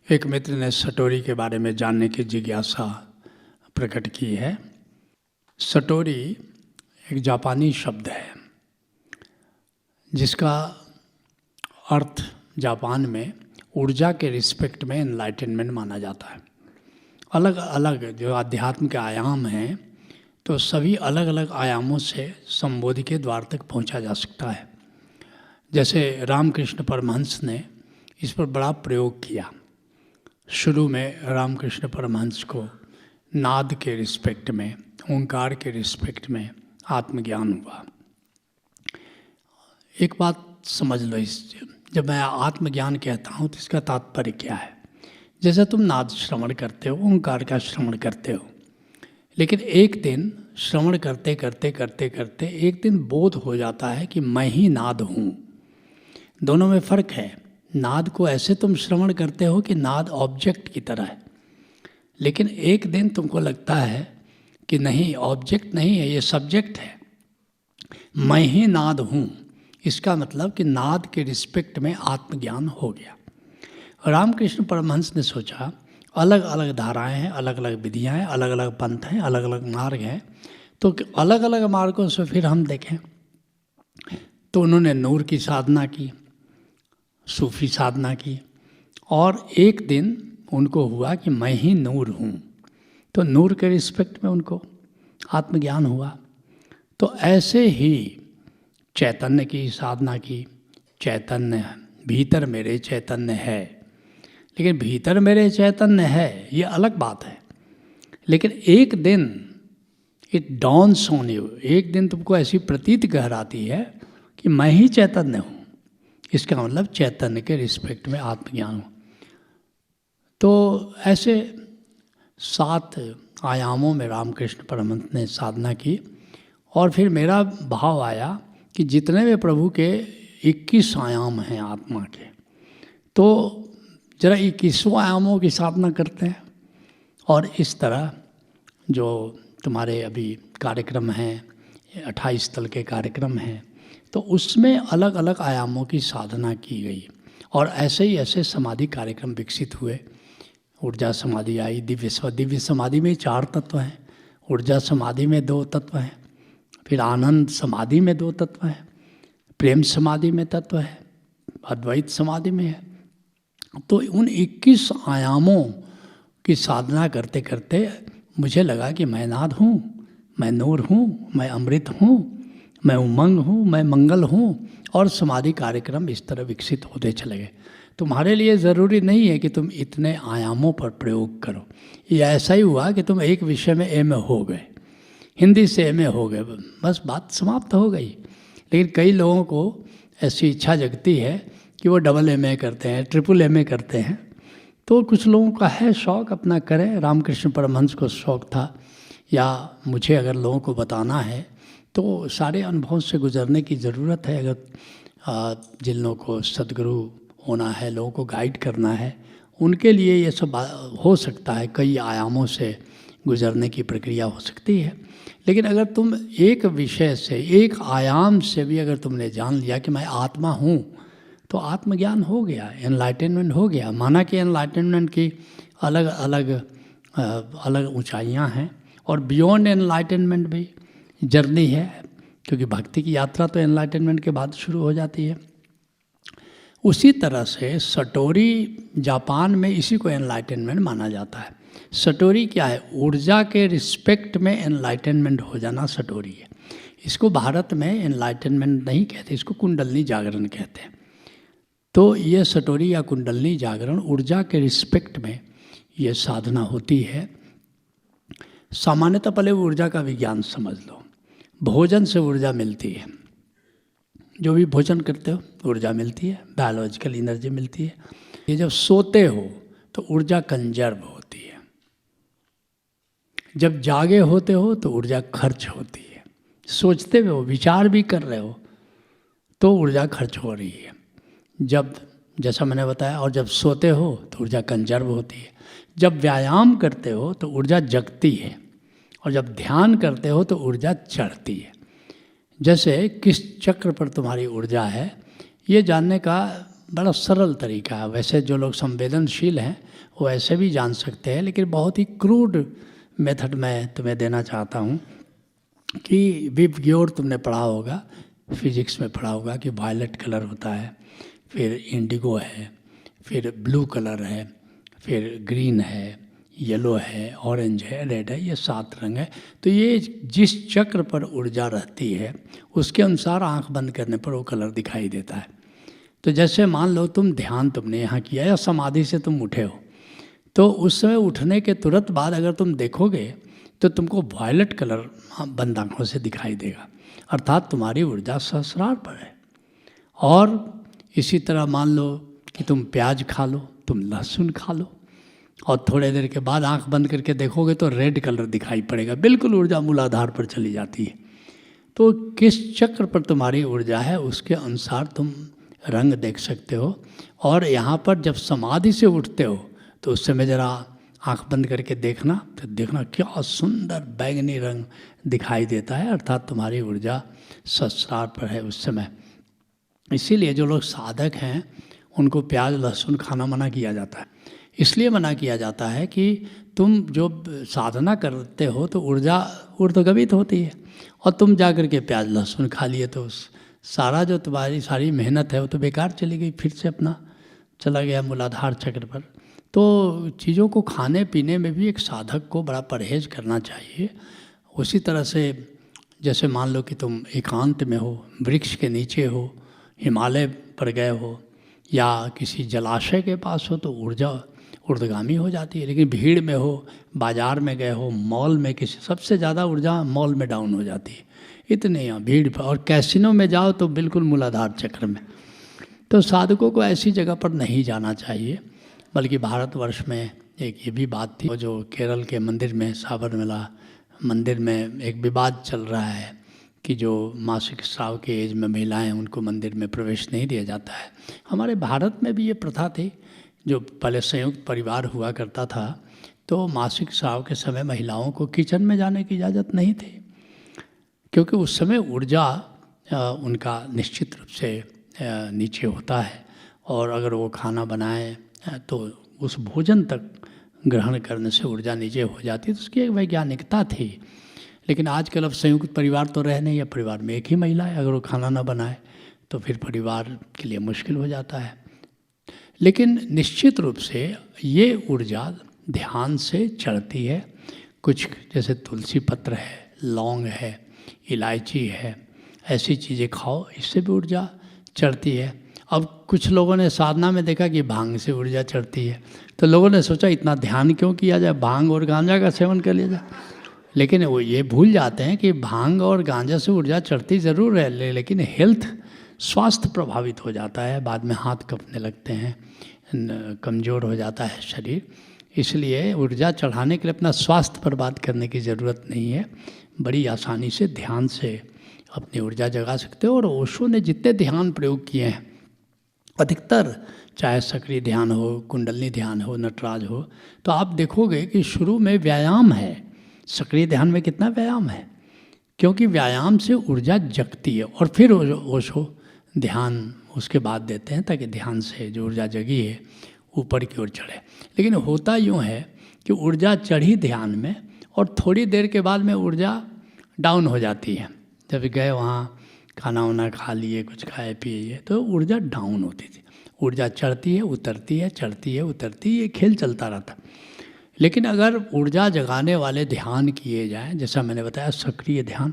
एक मित्र ने सटोरी के बारे में जानने की जिज्ञासा प्रकट की है। सटोरी एक जापानी शब्द है जिसका अर्थ जापान में ऊर्जा के रिस्पेक्ट में एनलाइटनमेंट माना जाता है। अलग अलग जो आध्यात्म के आयाम हैं तो सभी अलग अलग आयामों से संबोधि के द्वार तक पहुंचा जा सकता है। जैसे रामकृष्ण परमहंस ने इस पर बड़ा प्रयोग किया। शुरू में रामकृष्ण परमहंस को नाद के रिस्पेक्ट में, ओंकार के रिस्पेक्ट में आत्मज्ञान हुआ। एक बात समझ लो, जब मैं आत्मज्ञान कहता हूँ तो इसका तात्पर्य क्या है। जैसे तुम नाद श्रवण करते हो, ओंकार का श्रवण करते हो, लेकिन एक दिन श्रवण करते करते करते करते एक दिन बोध हो जाता है कि मैं ही नाद हूँ। दोनों में फ़र्क है। नाद को ऐसे तुम श्रवण करते हो कि नाद ऑब्जेक्ट की तरह है, लेकिन एक दिन तुमको लगता है कि नहीं, ऑब्जेक्ट नहीं है, ये सब्जेक्ट है, मैं ही नाद हूँ। इसका मतलब कि नाद के रिस्पेक्ट में आत्मज्ञान हो गया। रामकृष्ण परमहंस ने सोचा अलग अलग धाराएं हैं, अलग अलग विधियाँ हैं, अलग अलग पंथ हैं, अलग अलग मार्ग हैं, तो अलग अलग मार्गों से फिर हम देखें। तो उन्होंने नूर की साधना की, सूफी साधना की, और एक दिन उनको हुआ कि मैं ही नूर हूँ। तो नूर के रिस्पेक्ट में उनको आत्मज्ञान हुआ। तो ऐसे ही चैतन्य की साधना की। चैतन्य भीतर मेरे चैतन्य है, लेकिन भीतर मेरे चैतन्य है ये अलग बात है। लेकिन एक दिन इट डॉन्स ऑन यू, एक दिन तुमको ऐसी प्रतीति गहराती है कि मैं ही चैतन्य हूँ। इसका मतलब चैतन्य के रिस्पेक्ट में आत्मज्ञान हो। तो ऐसे 7 आयामों में रामकृष्ण परमहंस ने साधना की, और फिर मेरा भाव आया कि जितने भी प्रभु के 21 आयाम हैं आत्मा के, तो जरा 21 आयामों की साधना करते हैं। और इस तरह जो तुम्हारे अभी कार्यक्रम हैं, 28 तल के कार्यक्रम हैं, तो उसमें अलग अलग आयामों की साधना की गई, और ऐसे ही ऐसे समाधि कार्यक्रम विकसित हुए। ऊर्जा समाधि आई, दिव्य समाधि में 4 तत्व हैं, ऊर्जा समाधि में 2 तत्व हैं, फिर आनंद समाधि में 2 तत्व हैं, प्रेम समाधि में तत्व है, अद्वैत समाधि में है। तो उन 21 आयामों की साधना करते करते मुझे लगा कि मैं नाद हूँ, मैं नूर हूँ, मैं अमृत हूँ, मैं उमंग हूँ, मैं मंगल हूँ। और समाधि कार्यक्रम इस तरह विकसित होते चले गए। तुम्हारे लिए ज़रूरी नहीं है कि तुम इतने आयामों पर प्रयोग करो। ये ऐसा ही हुआ कि तुम एक विषय में एमए हो गए, हिंदी से एमए हो गए, बस बात समाप्त हो गई। लेकिन कई लोगों को ऐसी इच्छा जगती है कि वो डबल एमए करते हैं, ट्रिपल एमए करते हैं। तो कुछ लोगों का है शौक़, अपना करें। रामकृष्ण परमहंस को शौक़ था, या मुझे अगर लोगों को बताना है तो सारे अनुभवों से गुजरने की ज़रूरत है। अगर जिन लोगों को सद्गुरु होना है, लोगों को गाइड करना है, उनके लिए ये सब हो सकता है, कई आयामों से गुजरने की प्रक्रिया हो सकती है। लेकिन अगर तुम एक विषय से, एक आयाम से भी अगर तुमने जान लिया कि मैं आत्मा हूँ, तो आत्मज्ञान हो गया, एनलाइटनमेंट हो गया। माना कि एनलाइटनमेंट की अलग अलग ऊंचाइयाँ हैं, और बियॉन्ड एनलाइटनमेंट भी जर्नी है, क्योंकि भक्ति की यात्रा तो एनलाइटनमेंट के बाद शुरू हो जाती है। उसी तरह से सटोरी जापान में इसी को एनलाइटनमेंट माना जाता है। सटोरी क्या है? ऊर्जा के रिस्पेक्ट में एनलाइटनमेंट हो जाना सटोरी है। इसको भारत में एनलाइटनमेंट नहीं कहते, इसको कुंडलनी जागरण कहते हैं। तो ये सटोरी या कुंडलनी जागरण ऊर्जा के रिस्पेक्ट में ये साधना होती है। सामान्यतः पहले ऊर्जा का विज्ञान समझ लो। भोजन से ऊर्जा मिलती है, जो भी भोजन करते हो ऊर्जा मिलती है, बायोलॉजिकल एनर्जी मिलती है। ये जब सोते हो तो ऊर्जा कंजर्व होती है, जब जागे होते हो तो ऊर्जा खर्च होती है। सोचते हो, विचार भी कर रहे हो तो ऊर्जा खर्च हो रही है, जब, जैसा मैंने बताया। और जब सोते हो तो ऊर्जा कंजर्व होती है। जब व्यायाम करते हो तो ऊर्जा जगती है, और जब ध्यान करते हो तो ऊर्जा चढ़ती है। जैसे किस चक्र पर तुम्हारी ऊर्जा है, ये जानने का बड़ा सरल तरीका है। वैसे जो लोग संवेदनशील हैं वो ऐसे भी जान सकते हैं, लेकिन बहुत ही क्रूड मेथड मैं तुम्हें देना चाहता हूँ कि विबग्योर तुमने पढ़ा होगा, फिजिक्स में पढ़ा होगा कि वायलेट कलर होता है, फिर इंडिगो है, फिर ब्लू कलर है, फिर ग्रीन है, येलो है, ऑरेंज है, रेड है, ये 7 रंग है। तो ये जिस चक्र पर ऊर्जा रहती है उसके अनुसार आंख बंद करने पर वो कलर दिखाई देता है। तो जैसे मान लो तुमने यहाँ किया या समाधि से तुम उठे हो, तो उस समय उठने के तुरंत बाद अगर तुम देखोगे तो तुमको वायलेट कलर बंद आँखों से दिखाई देगा, अर्थात तुम्हारी ऊर्जा सहस्रार पर है। और इसी तरह मान लो कि तुम प्याज खा लो, तुम लहसुन खा लो, और थोड़े देर के बाद आंख बंद करके देखोगे तो रेड कलर दिखाई पड़ेगा, बिल्कुल ऊर्जा मूलाधार पर चली जाती है। तो किस चक्र पर तुम्हारी ऊर्जा है उसके अनुसार तुम रंग देख सकते हो। और यहाँ पर जब समाधि से उठते हो तो उस समय ज़रा आंख बंद करके देखना, तो देखना क्या सुंदर बैंगनी रंग दिखाई देता है, अर्थात तुम्हारी ऊर्जा सहस्रार पर है उस समय। इसीलिए जो लोग साधक हैं उनको प्याज लहसुन खाना मना किया जाता है। इसलिए मना किया जाता है कि तुम जो साधना करते हो तो ऊर्जा ऊर्ध्वगमित होती है, और तुम जाकर के प्याज लहसुन खा लिए तो सारा जो तुम्हारी सारी मेहनत है वो तो बेकार चली गई, फिर से अपना चला गया मूलाधार चक्र पर। तो चीज़ों को खाने पीने में भी एक साधक को बड़ा परहेज करना चाहिए। उसी तरह से जैसे मान लो कि तुम एकांत में हो, वृक्ष के नीचे हो, हिमालय पर गए हो या किसी जलाशय के पास हो तो ऊर्जा ऊर्ध्वगामी हो जाती है। लेकिन भीड़ में हो, बाजार में गए हो, मॉल में किसी, सबसे ज़्यादा ऊर्जा मॉल में डाउन हो जाती है, इतने यहाँ भीड़ पर। और कैसीनो में जाओ तो बिल्कुल मूलाधार चक्र में। तो साधकों को ऐसी जगह पर नहीं जाना चाहिए। बल्कि भारतवर्ष में एक ये भी बात थी, जो केरल के मंदिर में, साबरमला मंदिर में एक विवाद चल रहा है कि जो मासिक स्राव के एज में महिलाएं उनको मंदिर में प्रवेश नहीं दिया जाता है। हमारे भारत में भी ये प्रथा थी, जो पहले संयुक्त परिवार हुआ करता था, तो मासिक स्राव के समय महिलाओं को किचन में जाने की इजाज़त नहीं थी, क्योंकि उस समय ऊर्जा उनका निश्चित रूप से नीचे होता है, और अगर वो खाना बनाए तो उस भोजन तक ग्रहण करने से ऊर्जा नीचे हो जाती है। तो उसकी एक वैज्ञानिकता थी। लेकिन आजकल अब संयुक्त परिवार तो रह नहीं है, परिवार में एक ही महिला है, अगर वो खाना ना बनाए तो फिर परिवार के लिए मुश्किल हो जाता है। लेकिन निश्चित रूप से ये ऊर्जा ध्यान से चढ़ती है। कुछ जैसे तुलसी पत्र है, लौंग है, इलायची है, ऐसी चीज़ें खाओ, इससे भी ऊर्जा चढ़ती है। अब कुछ लोगों ने साधना में देखा कि भांग से ऊर्जा चढ़ती है, तो लोगों ने सोचा इतना ध्यान क्यों किया जाए, भांग और गांजा का सेवन कर लिया जाए। लेकिन वो ये भूल जाते हैं कि भांग और गांजा से ऊर्जा चढ़ती ज़रूर है, लेकिन हेल्थ, स्वास्थ्य प्रभावित हो जाता है, बाद में हाथ कँपने लगते हैं, कमज़ोर हो जाता है शरीर। इसलिए ऊर्जा चढ़ाने के लिए अपना स्वास्थ्य पर बात करने की ज़रूरत नहीं है, बड़ी आसानी से ध्यान से अपनी ऊर्जा जगा सकते हो। और ओशो ने जितने ध्यान प्रयोग किए हैं अधिकतर, चाहे सक्रिय ध्यान हो, कुंडलनी ध्यान हो, नटराज हो, तो आप देखोगे कि शुरू में व्यायाम है। सक्रिय ध्यान में कितना व्यायाम है, क्योंकि व्यायाम से ऊर्जा जगती है, और फिर ओशो ध्यान उसके बाद देते हैं ताकि ध्यान से जो ऊर्जा जगी है ऊपर की ओर चढ़े। लेकिन होता यूँ है कि ऊर्जा चढ़ी ध्यान में और थोड़ी देर के बाद में ऊर्जा डाउन हो जाती है। जब गए वहाँ खाना वाना खा लिए, कुछ खाए पिए, तो ऊर्जा डाउन होती थी। ऊर्जा चढ़ती है, उतरती है, चढ़ती है, उतरती है, ये खेल चलता रहता। लेकिन अगर ऊर्जा जगाने वाले ध्यान किए जाएं, जैसा मैंने बताया सक्रिय ध्यान,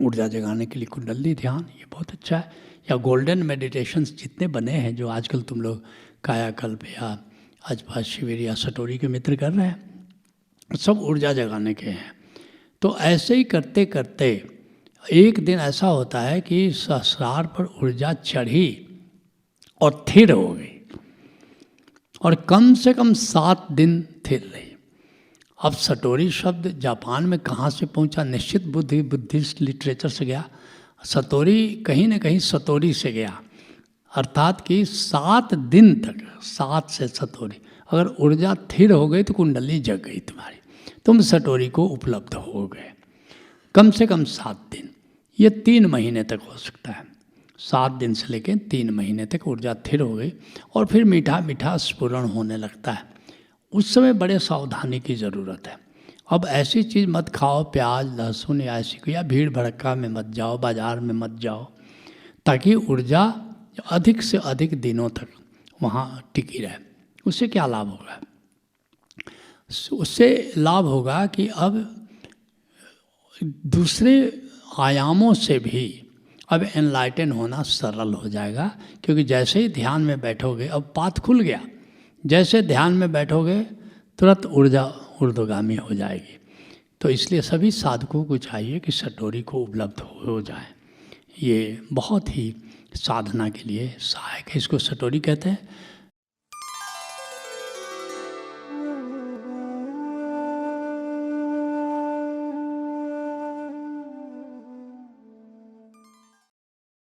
ऊर्जा जगाने के लिए कुंडली ध्यान, ये बहुत अच्छा है। या गोल्डन मेडिटेशंस जितने बने हैं, जो आजकल तुम लोग कायाकल्प या अजपा शिविर या सटोरी के मित्र कर रहे हैं, सब ऊर्जा जगाने के हैं। तो ऐसे ही करते करते एक दिन ऐसा होता है कि सहस्रार पर ऊर्जा चढ़ी और स्थिर हो गई, और कम से कम 7 दिन स्थिर रही। अब सटोरी शब्द जापान में कहाँ से पहुँचा, निश्चित बुद्धिस्ट लिटरेचर से गया। सतोरी कहीं न कहीं सतोरी से गया, अर्थात कि 7 दिन तक, 7 से सतोरी, अगर ऊर्जा स्थिर हो गई तो कुंडली जग गई तुम्हारी, तुम सटोरी को उपलब्ध हो गए। कम से कम 7 दिन, ये 3 महीने तक हो सकता है। 7 दिन से लेकर 3 महीने तक ऊर्जा स्थिर हो गई और फिर मीठा मीठा स्फुरण होने लगता है। उस समय बड़े सावधानी की ज़रूरत है। अब ऐसी चीज़ मत खाओ, प्याज लहसुन या ऐसी कोई, या भीड़ भड़का में मत जाओ, बाज़ार में मत जाओ, ताकि ऊर्जा अधिक से अधिक दिनों तक वहाँ टिकी रहे। उससे क्या लाभ होगा? उससे लाभ होगा कि अब दूसरे आयामों से भी अब एनलाइटन होना सरल हो जाएगा, क्योंकि जैसे ही ध्यान में बैठोगे, अब पाथ खुल गया, जैसे ध्यान में बैठोगे तुरंत ऊर्जा ऊर्ध्वगामी हो जाएगी। तो इसलिए सभी साधकों को चाहिए कि सटोरी को उपलब्ध हो जाए। ये बहुत ही साधना के लिए सहायक है। इसको सटोरी कहते हैं।